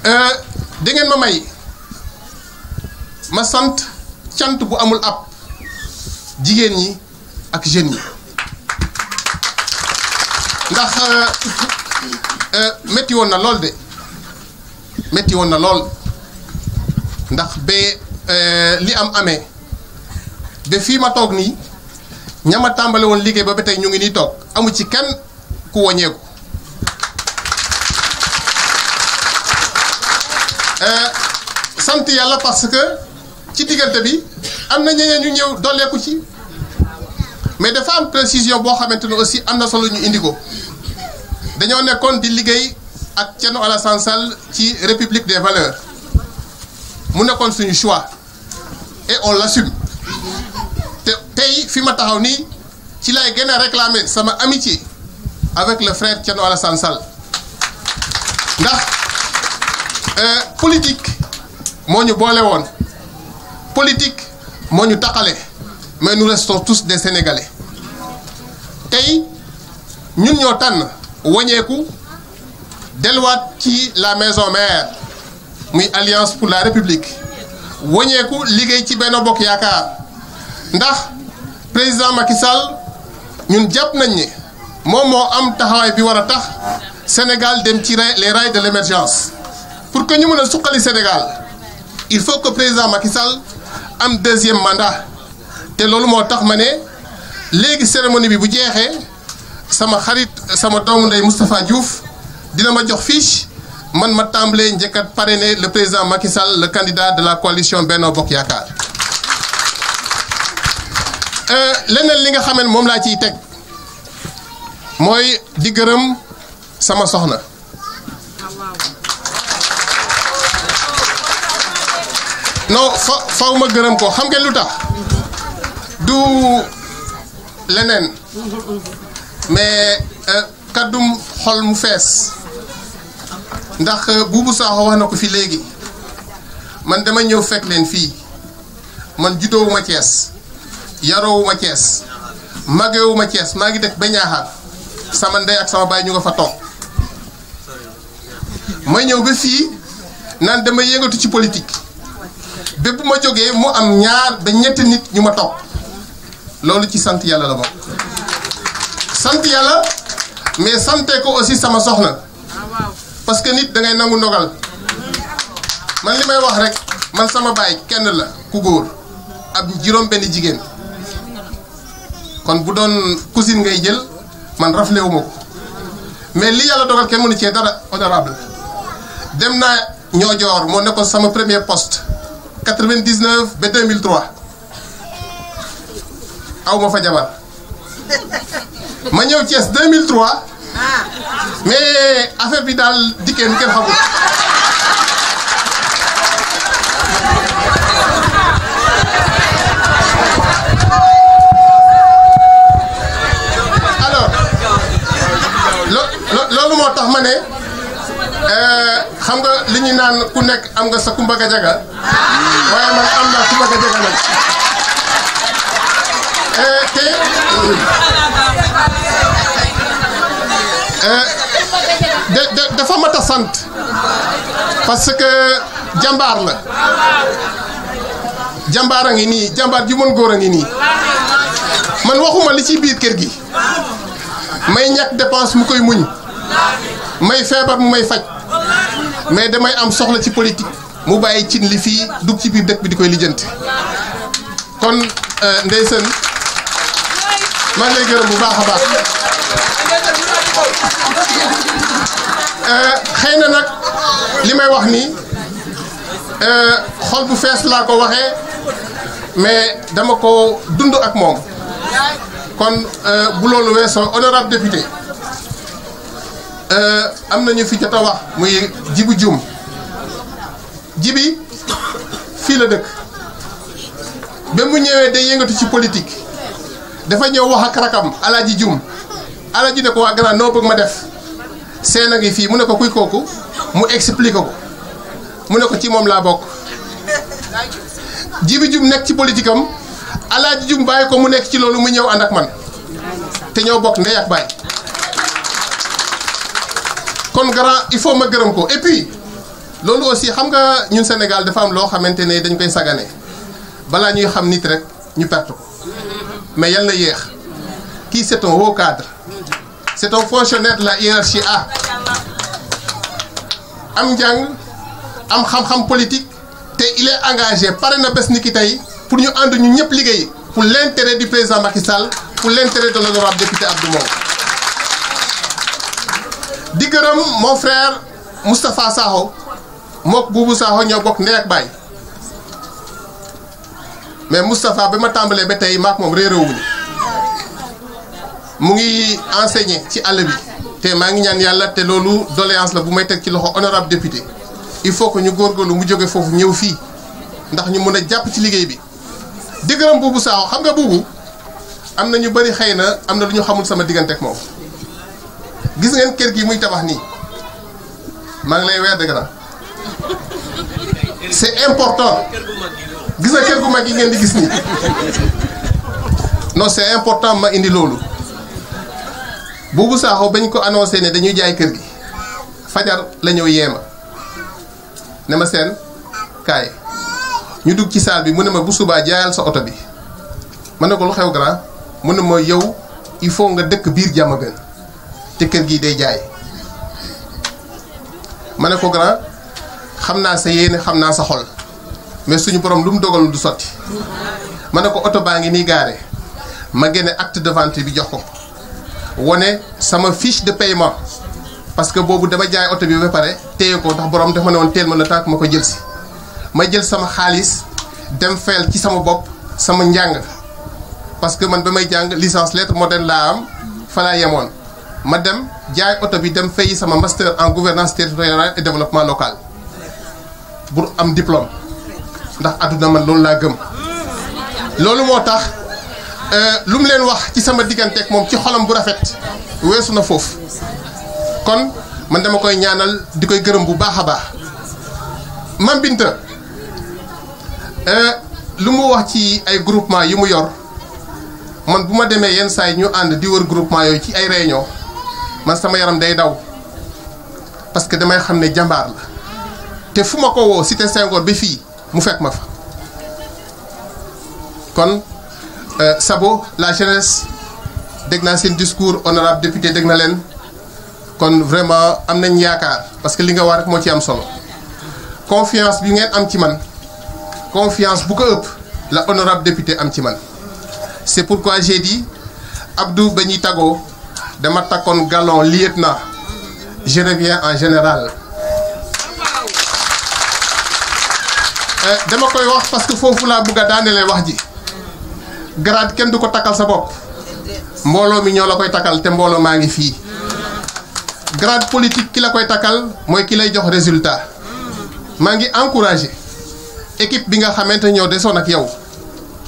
Da ngeen ma may ma sant cant bu amul ab jigéen ñi ak jeunes yi ndax métti woon na lool de métti woon na lool ndax ba li am amee ba fii ma toog nii ñama tàmbale woon liggéey ba tey ñu ngi nii toog amu ci kenn ku wàññeeku. Sant yàlla parce que ci diggante bi am na ñeneen ñu ñëw dolleeku ci mais dafa am précision boo xamante ne aussi am na solo ñu indi ko dañoo nekkoon di liggéey ak Thierno Alassane Sall ci République des valeurs mu nekkoon suñu choix et on l'assume te tey fi ma taxaw nii ci lay gën a réclamer sama amitié avec le frère Thierno Alassane Sall ndax politique moo ñu boole woon politique moo ñu taqale mais nous restons tous des Sénégalais tey ñun ñoo tànn wañeeku delluwaat ci la maison mère muy Alliance pour la République wañeeku liggéey ci Benno Bokk Yaakaar ndax président Macky Sall ñun jàpp nañ ne moom moo am taxawaay bi war a tax Sénégal dem ci les rails de l'émergence pour que ñu mën a suqali Sénégal il faut que président Macky Sall am deuxième mandat te loolu moo tax ma ne léegi cérémonie bi bu jeexee sama xarit sama doomu ndey Moustapha Diouf dina ma jox fiche man ma tàmbalee njëkkat parrainer le président Macky Sall le candidat de la coalition Benno Bokk Yaakaar leneen li nga xam ne moom laa ciy teg mooy di gërëm sama soxna non faw ma gërëm ko xam ngeen lu tax du leneen mais kaddum xol mu fees ndax Boubou Sakho wax na ko fi léegi man dama ñëw fekk leen fii man juddoowuma Thiès yaroowuma Thiès magewuma Thiès maa ngi dëkk ba Ñaaxaar sama ndey ak sama baay ñu nga fa toog may ñëw ba fii naan dama yëngatu ci politique bépp bu ma jógee mu am ñaar ba ñetti nit ñu ma topp loolu ci sant yàlla la bokk sant yàlla mais sante ko aussi sama soxna parce que nit da ngay nangu ndogal man li may wax rek man sama baay kenn la ku góor ab juróom benn jigéen kon bu doon cousine ngay jël man raflewuma ko mais li yàlla dogal kenn mënu cee dara honorable dem naa Niodior moo nekkoon sama premier poste 99 ba 2003 aw ma fa jabar ma ñëw Thiès 2003 mais affaire bi daal dikkee nu kenn xamul alors loolu moo tax ma ne xam nga li ñu naan ku nekk am nga sa Kumba Gajaga waaye man am naa Kumba Gajaga nag te dafa mat a sant parce que jàmbaar la jàmbaar a ngi nii jàmbaar ju mën góor a ngi nii man waxuma li ci biir kër gi may ñàkk dépense mu koy muñ may feebar mu may faj mais damay am soxla ci politique mu bàyyi cin li fii dugg ci biir dëkk bi di koy lijjanti kon ndeysaan maa ngi lay gërëm bu baax a baax xëy na nag li may wax nii xol bu fees laa ko waxee mais dama ko dund ak moom kon bu loolu weesoo honorable député am na ñu fi jot a wax muy Djibi Dioum Djibi fii la dëkk ba mu ñëwee day yëngatu ci politique dafa ñëw wax ak rakam Alaaji Dioum Alaaji ne ko waa grand noo bëgg ma def seen a ngi fii mu ne ko kuy kooku mu expliqué ko mu ne ko ci moom laa bokk Djibi Dioum nekk ci politique am Alaaji Dioum bàyyi ko mu nekk ci loolu mu ñëw ànd ak man te ñoo bokk ndey ak baay kon grand il faut ma gërëm ko et puis loolu aussi xam nga ñun Sénégal dafa am loo xamante ne dañ koy sagane balaa ñuy xam nit rek ñu perte ko mais yal na yéex kii c'est un haut cadre c'est un fonctionnaire de la hiérarchie A am njàng am xam-xam politique te il est engagé pare na bés ni ki tey pour ñu ànd ñu ñëpp liggéey pour l'intérêt du président Macky Sall pour l'intérêt de l'honorable député Abdou Mbow di gërëm mon frère Moustapha Sakho mook Boubou Sakho ñoo bokk ndey ak baay mais Moustapha ba ma tàmbalee ba tey maak moom réeréwuñu mu ngi enseigner ci àll bi te maa ngi ñaan yàlla te loolu doléance la bu may teg ci loxo honorable député il faut que ñu góorgóorlu mu jóge foofu ñëw fii ndax ñu mën a jàpp ci liggéey bi. di gërëm Boubou Sakho xam nga Boubou am na ñu bëri xëy na am na lu ñu xamul sama diggante ak moom gis ngeen kër gi muy tabax nii maa ngi lay weer dëgg na c'est important gis nga kër gu mag yi ngeen di gis nii non c'est important ma indi loolu Boubou Sakho bañ ko annoncé ne dañuy jaay kër gi fajar la ñëw yeema ne ma seen kaay ñu dugg ci salle bi mu ne ma bu subaa jaayal sa oto bi ma ne ko lu xew grand mu ne ma yow il faut nga dëkk biir Diamaguène te kër gi day jaay ma ne ko grand xam naa sa yéene xam naa sa xol mais suñu borom lu mu dogal du sotti ma ne ko oto baa ngi nii gaare ma génne acte de vente bi jox ko wone sama fiche de paiement parce que boobu dama jaay oto bi ba pare téye ko ndax borom dafa ma ne woon teel ma la tànk ma ko jël si ma jël sama xaalis dem fayal ci sama bopp sama njàng parce que man ba may jàng licence lettres modernes laa am fa laa yemoon ma dem jaay oto bi dem fayi sama master en gouvernance territoriale et développement local pour am diplôme ndax àdduna man loolu laa gëm loolu moo tax lu mu leen wax ci sama digganteeg moom ci xolam bu rafet weesu na foofu kon man dama koy ñaanal di koy gërëm bu baax a baax Mame Binta lu mu wax ci ay groupement yi mu yor man bu ma demee yenn saa yi ñu ànd di wër groupement yooyu ci ay réunion man sama yaram day daw parce que damay xam ne jàmbaar la te fu ma ko woo cité Senghor ba fii mu fekk ma fa kon Sabo la jeunesse dégg naa seen discours honorable député dégg na leen kon vraiment am nañ yaakaar parce que li nga wax rek moo ci am solo confiance bi ngeen am ci man confiance bu ko ëpp la honorable député am ci man c'est pourquoi j'ai dit Abdou ba ñuy tagoo dama takkoon galon lieutenant je reviens en général dama koy wax parce que foofu laa bëgg a daanelee wax ji grade kenn du ko takkal sa bopp mbooloo mi ñoo la koy takkal te mbooloo maa ngi fii grade politique ki la koy takkal mooy ki lay jox résultat maa ngi encouragé équipe bi nga xamante ñoo desoon ak yow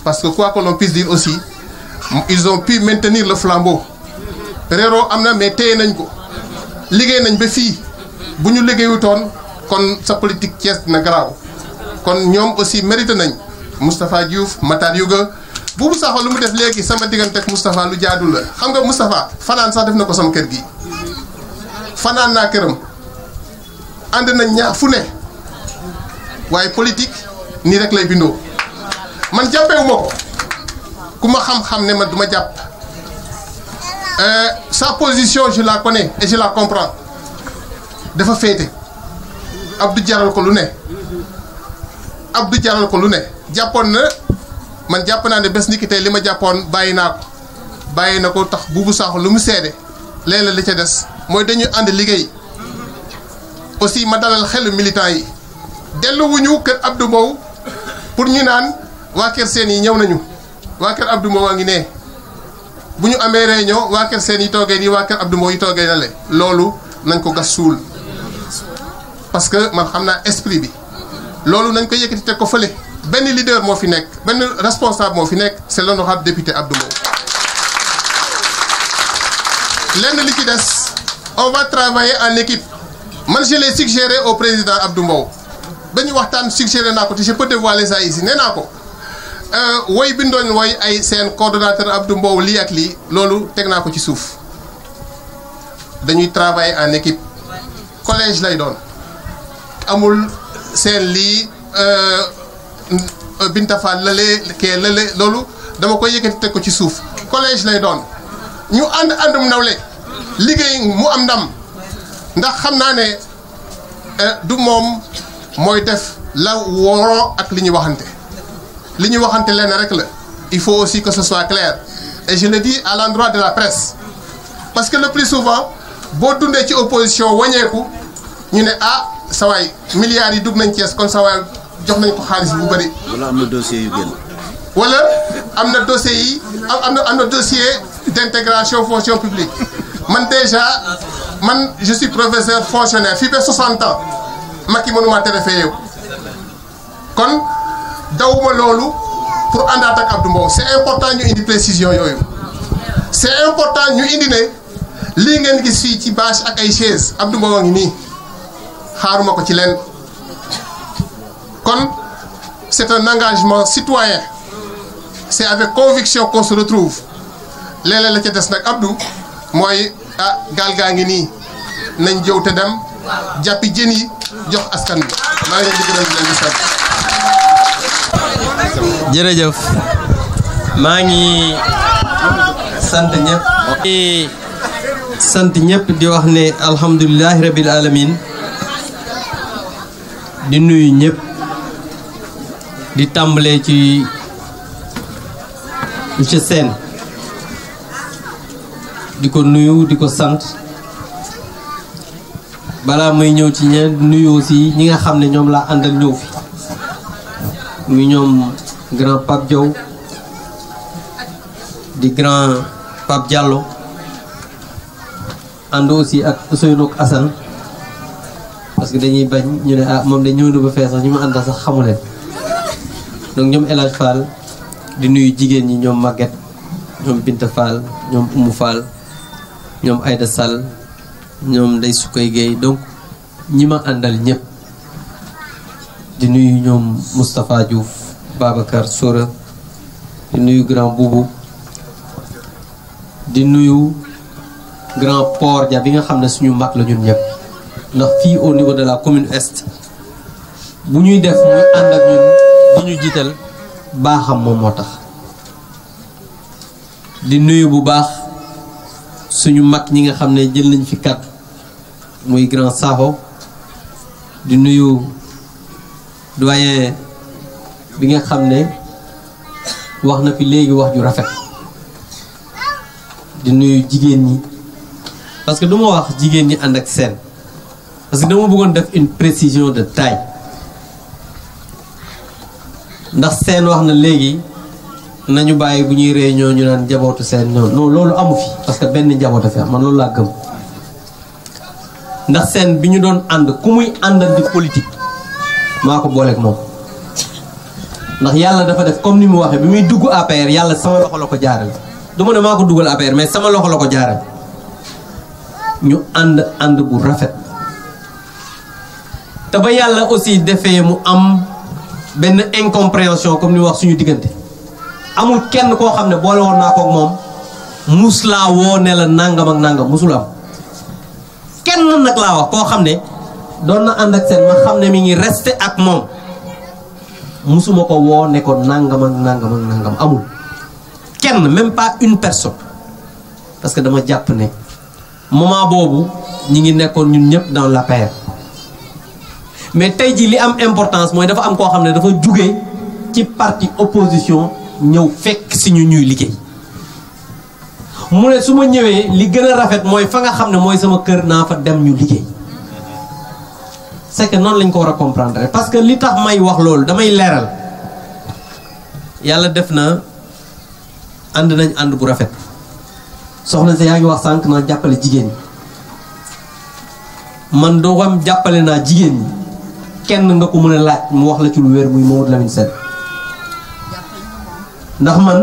parce que quoi que l'on puisse dire aussi ils ont pu maintenir le flambeau réeroo am na mais téye nañ ko liggéey nañ ba fii bu ñu liggéeyutoon kon sa politique Thiès dina garaaw kon ñoom aussi mérité nañ Moustapha Diouf Matar Yuga Boubou Sakho lu mu def léegi sama diggante ak Moustapha lu jaadul la xam nga Moustapha fanaan sax def na ko sama kër gi fanaan naa këram ànd nañ ñaar fu ne waaye politique nii rek lay bindoo man jàppewu ma ko ku ma xam-xam ne man du ma jàpp sa position je la connais et je la comprends dafa féete Abdou jaral ko lu ne Abdou jaral ko lu ne jàppoon na man jàpp naa ne bés ni ki tey li ma jàppoon bàyyi naa ko bàyyi na ko tax Boubou Sakho lu mu seede léeg-léeg li ca des mooy dañuy ànd liggéey aussi ma dalal xelu militant yi delluwuñu kër Abdou Mbow pour ñu naan waa kër seen yi ñëw nañu waa kër Abdou Mbow a ngi ne bu ñu amee réunion waa kër seen yi toogee nii waa kër Abdou Mbow yi toogee na le loolu nañ ko gas suul parce que man xam naa esprit bi loolu nañ ko yëkkati teg ko fële benn leader moo fi nekk benn responsable moo fi nekk c'est l'honorable député Abdou Mbow lenn li ci des on va travailler en équipe man je l'ai suggéré au président Abdou Mbow ba ñu waxtaan suggéré naa ko te je peux dévoiler ça ici nee naa ko woy bi doon woy ay seen coordonnateur Abdou Mbow lii ak lii loolu teg naa ko ci suuf dañuy travailler en équipe collège lay doon amul seen lii Binta Fall lële kee lële loolu dama koy yëkkati teg ko ci suuf collège lay doon ñu àndum nawle liggéey mu am ndam ndax xam naa ne du moom mooy def la woroo ak li ñuy waxante lenn rek la il faut aussi que ce soit clair et je le dis à l'endroit de la presse parce que le plus souvent boo dundee ci opposition wañeeku ñu ne ah sawaay milliards yi dugg nañ Thiès kon sawaay jox nañ ko xaalis bu bëri. wala am na dossier yu génn. wala am na dossier yi am na dossier d'intégration fonction publique man déjà je suis professeur fonctionnaire fii ba 60 ans Macky mënuma tere fee yow kon dawuma loolu pour àndaat ak Abdou Mbow c'est important ñu indi précision yooyu c'est important ñu indi ne lii ngeen gis fii ci bâche ak ay chaise Abdou Mbow a ngi nii xaaruma ko ci leen kon c'est un engagement citoyen c'est avec conviction qu'on se retrouve léeg-léeg la ca des nag Abdou mooy gaal gaa ngi nii nañ jëw te dem jàppi jën yi jox askan bi maa ngi leen di gërëm di leen di sant. jërëjëf maa ngi sant ñëpp di sant ñëpp di wax ne alhamdulilahi rabil alamin di nuyu ñëpp di tàmbalee ci monsieur Sène di ko nuyu di ko sant balaa muy ñëw ci ñe nuyu aussi ñi nga xam ne ñoom laa àndal ñëw fi muy ñoom grand Pape Diaw di grand Pape Diallo ànd aussi ak Ousseynou ak Assane parce que dañuy bañ ñu ne moom de ñëw na ba fee sax ñu ma àndal sax xamu leen donc ñoom El Hadj Fall di nuyu jigéen ñi ñoom Maguette ñoom Binta Fall ñoom Oumou Fall ñoom Aïda Sall ñoom Ndeye Soukay Gueye donc ñi ma àndal ñëpp di nuyu ñoom Moustapha Diouf Babacar Sora di nuyu grand Boubou di nuyu grand Port Dia bi nga xam ne suñu mag la ñun ñëpp ndax fii au niveau de la commune est bu ñuy def muy ànd ak ñun di ñu jiital baaxam moom moo tax di nuyu bu baax suñu mag ñi nga xam ne jël nañ fi kat muy grand Sakho di nuyu doyen bi nga xam ne wax na fi léegi wax ju rafet di nuyu jigéen ñi parce que du ma wax jigéen ñi ànd ak Sène parce que dama bëggoon def une précision de taille ndax Sène wax na léegi nañu bàyyi bu ñuy réunion ñu naan njabootu Sène non loolu amu fi parce que benn njaboot a fi man loolu laa gëm ndax Sène bi ñu doon ànd ku muy àndal di politique maa ko booleeg moom ndax yàlla dafa def comme ni mu waxee bi muy dugg APR yàlla sama loxo la ko jaarale du ma ne maa ko dugal APR mais sama loxo la ko jaarale ñu ànd bu rafet te ba yàlla aussi defee mu am benn incompréhension comme ni wax suñu diggante amul kenn koo xam ne boole woon naa ko ak moom mus laa woo ne la nangam ak nangam musul am kenn nag laa wax koo xam ne doon na ànd ak Sène ma xam ne mi ngi resté ak moom musuma ko woo ne ko nangam ak nangam ak nangam amul kenn même pas une personne parce que dama jàpp ne moment boobu ñi ngi nekkoon ñun ñëpp dans l'APR mais tey jii li am importance mooy dafa am koo xam ne dafa jugee ci parti opposition ñëw fekk si ñu ñuy liggéey mu ne su ma ñëwee li gën a rafet mooy fa nga xam ne mooy sama kër naa fa dem ñu liggéey c'est que noonu lañ ko war a comprendre parce que li tax may wax loolu damay leeral yàlla def na ànd nañ ànd bu rafet soxna sa yaa ngi wax sànq naa jàppale jigéen ñi man doo xam jàppale naa jigéen ñi kenn nga ko mën a laaj mu wax la ci lu wér muy Mamadou Lamine Sène ndax man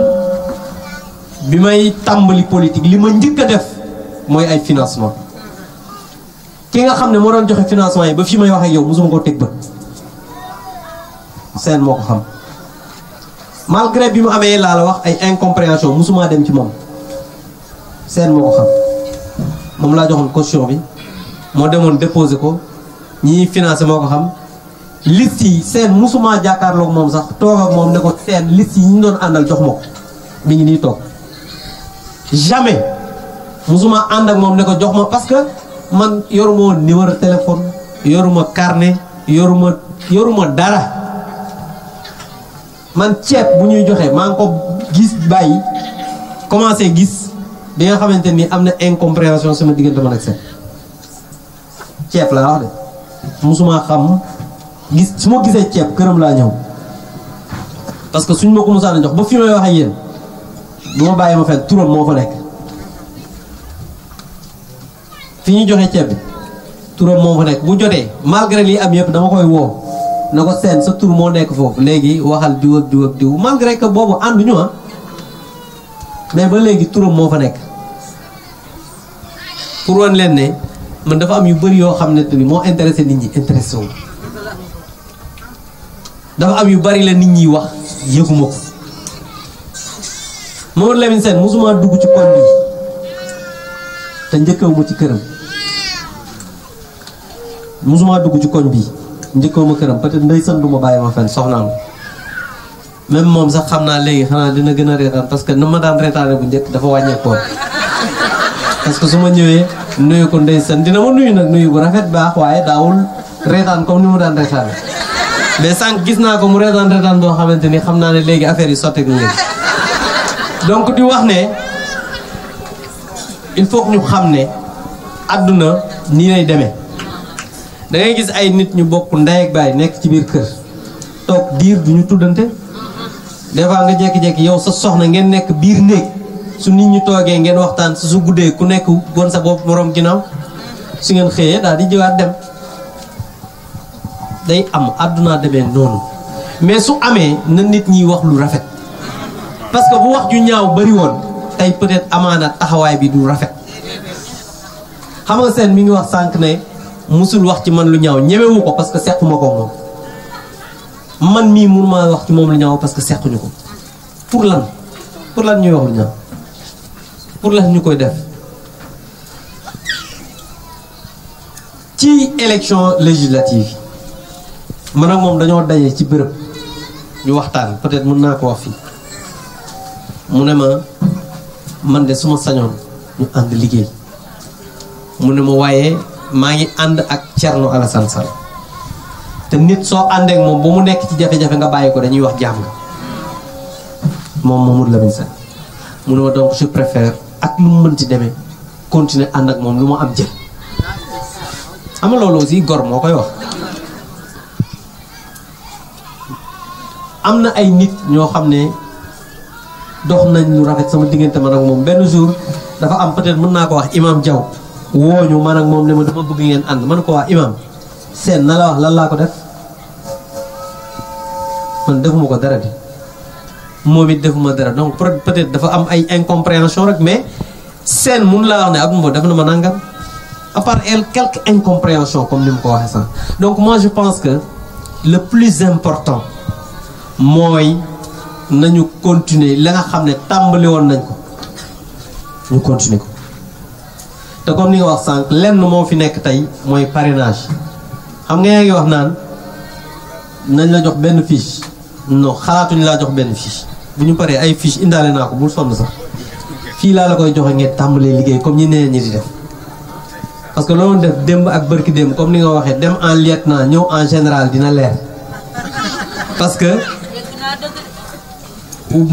bi may tàmbali politique li ma njëkk a def mooy ay financement ki nga xam ne moo doon joxe financement yi ba fi may wax ak yow mosuma koo teg bët Sène moo ko xam malgré bi mu amee laa la wax ay incompréhension mosuma dem ci moom Sène moo ko xam moom laa joxoon caution bi moo demoon déposé ko ñi financé moo ko xam liste yi Sène mosuma jàkkaarloog moom sax toog ak moom ne ko Sène liste yi ñu doon àndal jox ma ko mi ngi nii toog jamais mosuma ànd ak moom ne ko jox ma parce que man yoruma woon numéro téléphone yoruma carnet yoruma dara man ceeb bu ñuy joxe maa ngi ko gis bàyyi commencé gis bi nga xamante ni am na incompréhension sama diggante man ak Sène ceeb laa wax de mosuma xam gis su ma gisee ceeb këram laa ñëw parce que suñ ma ko mosaan a jox ba fi may wax ak yéen du ma bàyyi ma fenn turam moo fa nekk fi ñu joxe ceeb bi turam moom fa nekk bu jotee malgré lii am yëpp dama koy woo na ko seen sa tur moo nekk foofu léegi waxal diw ak diw ak diw malgré que boobu ànduñu mais ba léegi turam moo fa nekk pour wan leen ne man dafa am yu bëri yoo xam ne ni moo intéressé nit ñi intéressé wu dafa am yu bari la nit ñi wax yëguma ko Mamadou Lamine Sène mosuma dugg ci koñ bi te njëkkaw ma ci këram mosuma dugg ci koñ bi njëkkaw ma këram peut-être ndeysaan du ma bàyyi ma fenn soxnaam même moom sax xam naa léegi xanaa dina gën a reetaan parce que na ma daan reetaane bu njëkk dafa wàññeekoon parce que su ma ñëwee nuyu ko ndeysaan dina ma nuyu nag nuyu bu rafet baax waaye daawul reetaan comme ni mu daan reetaane mais sànq gis naa ko mu reetaan boo xamante ni xam naa ne léegi affaire yi sotteeku léegi donc di wax ne il faut que ñu xam ne àdduna nii lay demee da ngay gis ay nit ñu bokk ndey ak baay nekk ci biir kër toog diir du ñu tuddante des fois nga jékki-jékki yow sa soxna ngeen nekk biir néeg su nit ñu toogee ngeen waxtaan su guddee ku nekk gon sa bopp moroom ginnaaw su ngeen xëyee daal di jëwaat dem day am àdduna demee noonu mais su amee na nit ñi wax lu rafet parce que bu wax ju ñaaw bari woon tey peut-être amaana taxawaay bi du rafet xam nga seen mi ngi wax sànq ne musul wax ci man lu ñaaw ñemewu ko parce que sequma ko moom man mii mënuma wax ci moom lu ñaaw parce que sequñu ko pour lan ñuy wax lu ñaaw pour lan ñu koy def ci élection législative man ak moom dañoo daje ci bërëb ñu waxtaan peut-être mën naa ko wax fii mu ne ma man de suma sañoon ñu ànd liggéey mu ne ma waaye maa ngi ànd ak Thierno Alassane Sall te nit soo àndee ak moom ba mu nekk ci jafe-jafe nga bàyyi ko dañuy wax jàmm nga moom Mamadou Lamine Sène mu ne ma donc je préfère ak lu mu mënti demee continuer ànd ak moom lu ma am jël ama loolu aussi gor moo koy wax am na ay nit ñoo xam ne dox nañ lu rafet sama diggante man ak moom benn jour dafa am peut-être mën naa ko wax imam Diaw wooñu man ak moom ne ma dama bëgg ngeen ànd man ko wax imam seen na la wax lan laa ko def man defuma ko dara di moom it defuma dara donc peut-être dafa am ay incompréhension rek mais seen mun laa wax ne Abdou Mbow def na ma nangam à part elle quelques incompréhensions comme ni mu ko waxee sax donc moi je pense que le plus important mooy nañu continuer la nga xam ne tàmbali woon nañ ko ñu continuer ko te comme ni nga wax sànq lenn moo fi nekk tey mooy parrainage xam nga yaa ngi wax naan nañ la jox benn fiche non xalaatuñ laa jox benn fiche bu ñu paree ay fiche indaale naa ko bul sonn sax fii laa la koy joxe ngeen tàmbalee liggéey comme ñi nee ñi di def parce que loolu def démb ak bërki démb comme ni nga waxee dem en lieutenant ñëw en général dina leer parce que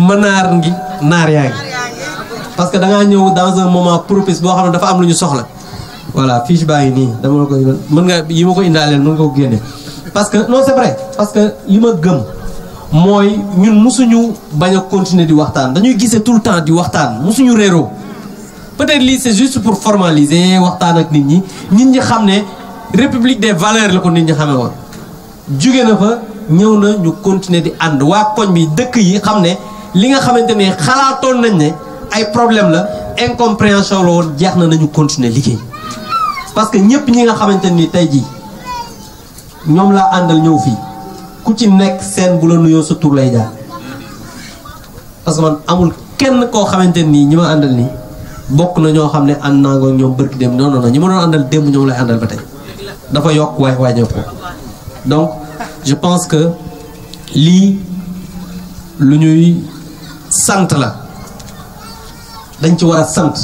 mënaar ngi naar yaa ngi parce que da ngaa ñëw dans un moment propice boo xam ne dafa am lu ñu soxla voilà fiche baa ngi nii dama la koy mën nga yi ma ko indaaleen mën nga ko génne parce que non c'est vrai parce que li ma gëm mooy ñun musuñu bañ a continuer di waxtaan dañuy gisee tout le temps di waxtaan musuñu réeroo peut-être lii c'est juste pour formaliser waxtaan ak nit ñi xam ne république des valeurs la ko nit ñi xamee woon jóge na fa ñëw na ñu continuer di ànd waa koñ bi dëkk yi xam ne li nga xamante ne xalaatoon nañ ne ay problème la incompréhension la woon jeex na nañu continuer liggéey parce que ñëpp ñi nga xamante ni tey jii ñoom laa àndal ñëw fii ku ci nekk seen bu la nuyoo sa tur lay jaar parce que man amul kenn koo xamante nii ñi ma àndal nii bokk na ñoo xam ne ànd naa ko ñoom bërki démb non ñi ma doon àndal démb ñoom lay àndal ba tey dafa yokk waay wàññeeku ko donc je pense que lii lu ñuy sant la dañ ci war a sant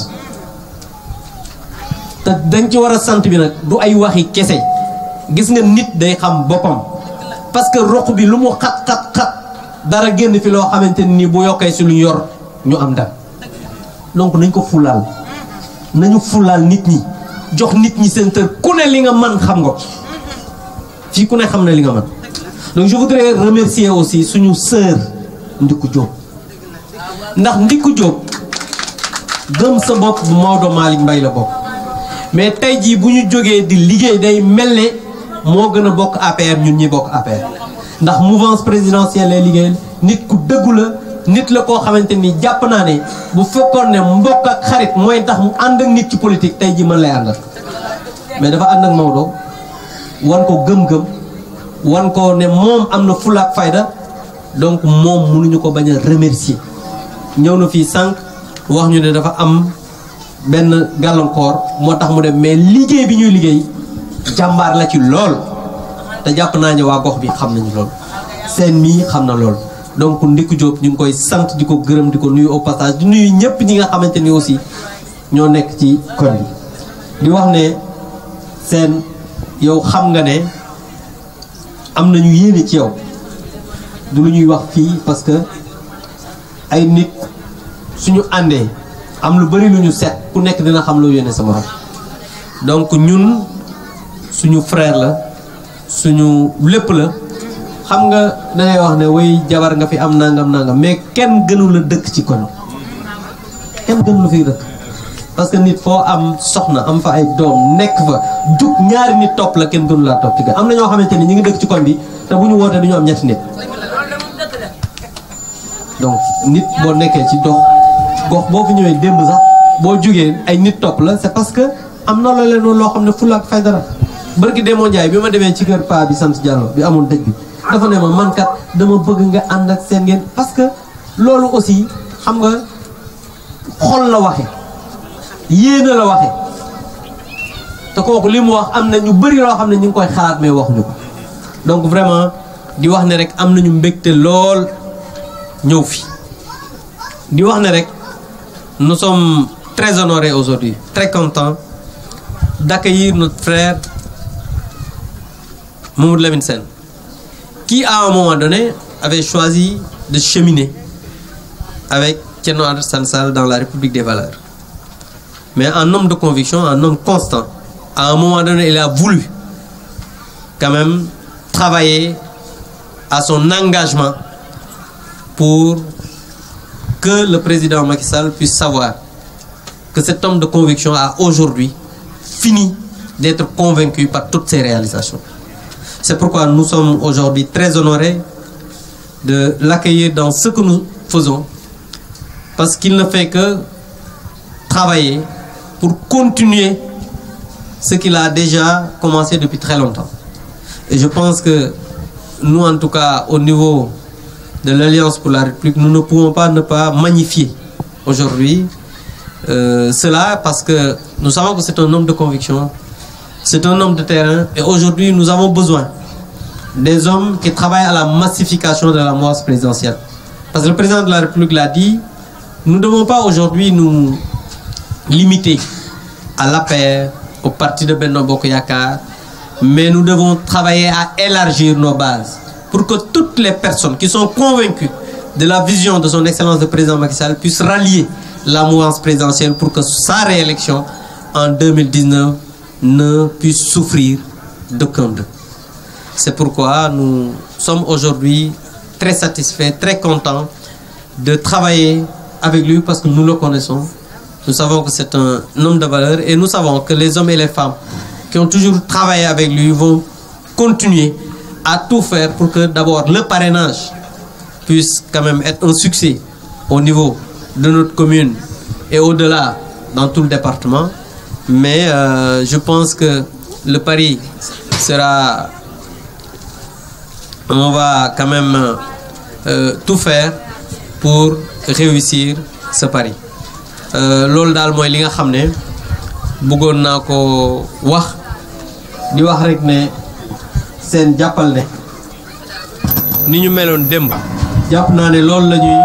te dañ ci war a sant bi nag du ay waxi kese gis nga nit day xam boppam parce que roq bi lu mu xat dara génn fi loo xamante ni bu yokkee si lu ñu yor ñu am dara donc nañ ko fulaal nañu fulaal nit ñi jox nit ñi seen tër ku ne li nga mën xam nga fii ku ne xam ne li nga mën donc je voudrais remercier aussi suñu sœur Ndickou Diop ndax Ndickou Diop gëm sa bopp bu Maodo Malick Mbaye la bokk mais tey jii bu ñu jógee di liggéey day mel ne moo gën a bokk APR ñun ñi bokk APR ndax mouvance présidentielle lay liggéeyal nit ku dëggu la nit la koo xamante ni jàpp naa ne bu fekkoon ne mbokk ak xarit mooy tax mu ànd ak nit ci politique tey jii mën lay àndal mais dafa ànd ak Maodo wan ko gëm-gëm wan ko ne moom am na fulla ak fayda donc moom mënuñu ko bañ a remercier ñëw na fii sànq wax ñu ne dafa am benn gàllankoor moo tax mu dem mais liggéey bi ñuy liggéey jàmbaar la ci lool te jàpp naa ne waa gox bi xam nañu lool seen mii xam na lool donc Ndickou Diop ñu ngi koy sant di ko gërëm di ko nuyu au passage di nuyu ñëpp ñi nga xamante ni aussi ñoo nekk ci koñ bi di wax ne seen yow xam nga ne am nañu yéene ci yow du lu ñuy wax fii parce que ay nit suñu àndee am lu bari lu ñu seet ku nekk dina xam loo yéene sa morom donc ñun suñu frère la suñu lépp la xam nga dangay wax ne way jabar nga fi am nangam mais kenn gënu la dëkk ci koñ kenn gënu la fiy dëkk parce que nit foo am soxna am fa ay doom nekk fa jug ñaari nit topp la kenn gënu laa topp ci am na ñoo xamante ni ñu ngi dëkk ci koñ bi te bu ñu wootee du ñu am ñetti nit donc nit boo nekkee ci gox boo fi ñëwee démb sax boo jugee ay nit topp la c'est parce que am na leen loo xam ne fulla ak fayda la barki Demba Ndiaye bi ma demee ci kër paa bi sant Diallo bi amoon dëj bi dafa ne ma man kat dama bëgg nga ànd ak seen ngeen parce que loolu aussi xam nga xol la waxe yéena la waxe te kooku li mu wax am na ñu bëri loo xam ne ñu ngi koy xalaat mais waxuñu ko donc vraiment di wax ne rek am nañu mbégte lool ñëw fi di wax ne rek nous sommes très honorés aujourd'hui très contents d'accueillir notre frère Mamadou Lamine Sène qui à un moment donné avait choisi de cheminer avec Thierno Alassane Sall dans la République des valeurs mais un homme de conviction, un homme constant. À un moment donné, il a voulu quand même travailler à son engagement pour que le président Macky Sall puisse savoir que cet homme de conviction a aujourd'hui fini d'être convaincu par toutes ses réalisations. C'est pourquoi nous sommes aujourd'hui très honorés de l'accueillir dans ce que nous faisons parce qu'il ne fait que travailler pour continuer ce qu'il a déjà commencé depuis très longtemps. Et je pense que nous, en tout cas, au niveau de l'Alliance pour la République, nous ne pouvons pas ne pas magnifier aujourd'hui cela parce que nous savons que c'est un homme de conviction, c'est un homme de terrain et aujourd'hui nous avons besoin des hommes qui travaillent à la massification de la mouvance présidentielle. Parce que le président de la République l'a dit, nous ne devons pas aujourd'hui nous limiter à l'APR, au parti de Benno Bokk Yakaar, mais nous devons travailler à élargir nos bases pour que toutes les personnes qui sont convaincues de la vision de son excellence le président Macky Sall puissent rallier la mouvance présidentielle pour que sa réélection en 2019 ne puisse souffrir d'aucun doute. C'est pourquoi nous sommes aujourd'hui très satisfaits, très contents de travailler avec lui parce que nous le connaissons. Nous savons que c'est un homme de valeur et nous savons que les hommes et les femmes qui ont toujours travaillé avec lui vont continuer à tout faire pour que d'abord le parrainage puisse quand même être un succès au niveau de notre commune et au-delà dans tout le département. Mais je pense que le pari sera... On va quand même tout faire pour réussir ce pari. Loolu daal mooy li nga xam ne bëggoon naa ko wax di wax rek ne seen jàppal ne ni ñu meloon démb jàpp naa ne loolu la ñuy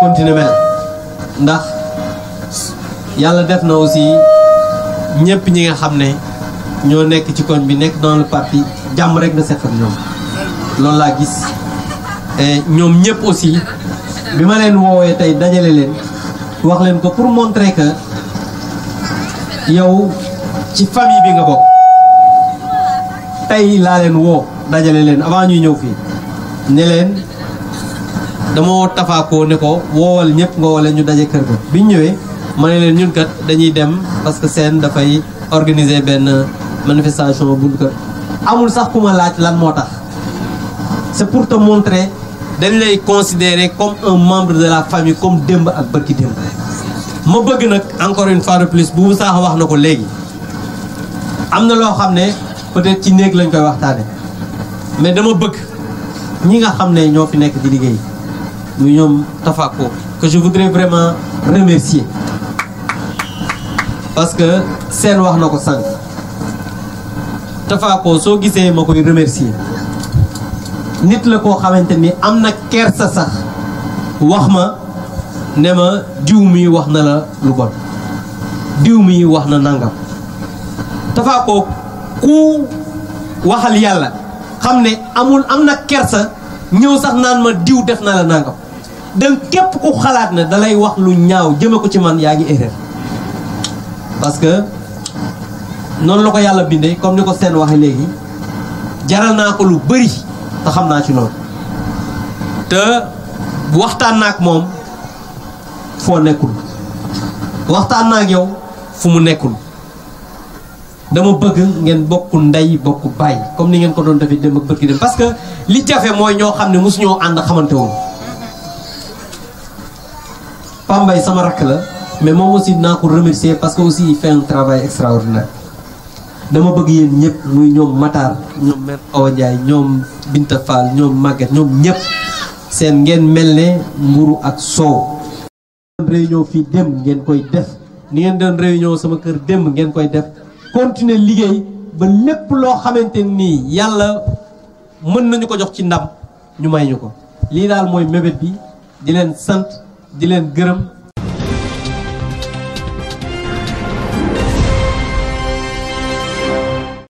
continuer mel ndax yàlla def na aussi ñëpp ñi nga xam ne ñoo nekk ci koñ bi nekk dans le parti jàmm rek na seq ak ñoom loolu laa gis et ñoom ñëpp aussi bi ma leen woowee tey dajale leen wax leen ko pour montrer que yow ci famille bi nga bokk tey laa leen woo dajale leen avant ñuy ñëw fii ne leen dama tafaakoo ne ko woowal ñëpp nga woo leen ñu daje kër ga biñ ñëwee ma ne leen ñun kat dañuy dem parce que seen dafay organiser benn manifestation buntu kër amul sax ku ma laaj lan moo tax c'est pour te montrer dañ lay considérer comme un membre de la famille comme démb ak bërki démb ma bëgg nag encore une fois de plus bu saax wax na ko léegi am na loo xam ne peut-être ci néeg lañ koy waxtaane mais dama bëgg ñi nga xam ne ñoo fi nekk di liggéey muy ñoom Tafako que je voudrais vraiment remercier parce que seen wax na ko sànq Tafako soo gisee ma koy remercier nit la koo xamante ni am na kersa sax wax ma ne ma diw mi wax na la lu bon diw mi wax na nangam Tafako ku waxal yàlla xam ne am na kersa ñëw sax naan ma diw def na la nangam donc képp ku xalaat ne dalay wax lu ñaaw jëme ko ci man yaa ngi erreur parce que noonu la ko yàlla bindee comme ni ko seen waxe léegi jaral naa ko lu bëri te xam naa ci loolu te waxtaan naa ak moom foo nekkul waxtaan naa ak yow fu mu nekkul dama bëgg ngeen bokk ndey bokk baay comme ni ngeen ko doon defee dem ak bërki dem parce que li jafe mooy ñoo xam ne mosu ñoo ànd xamante woon Pambay sama rakk la mais moom aussi dinaa ko remercier parce que aussi il fait un travail extraordinaire dama bëgg yéen ñëpp muy ñoom Matar ñoom Mère Awa Ndiaye ñoom Binta Fall ñoom Maguette ñoom ñëpp seen ngeen mel ne mburu ak soow réunion fii démb ngeen koy def ni ngeen doon réunion sama kër démb ngeen koy def continuer liggéey ba lépp loo xamante nii yàlla mën nañu ko jox ci ndam ñu may ñu ko lii daal mooy mébét bi di leen sant di leen gërëm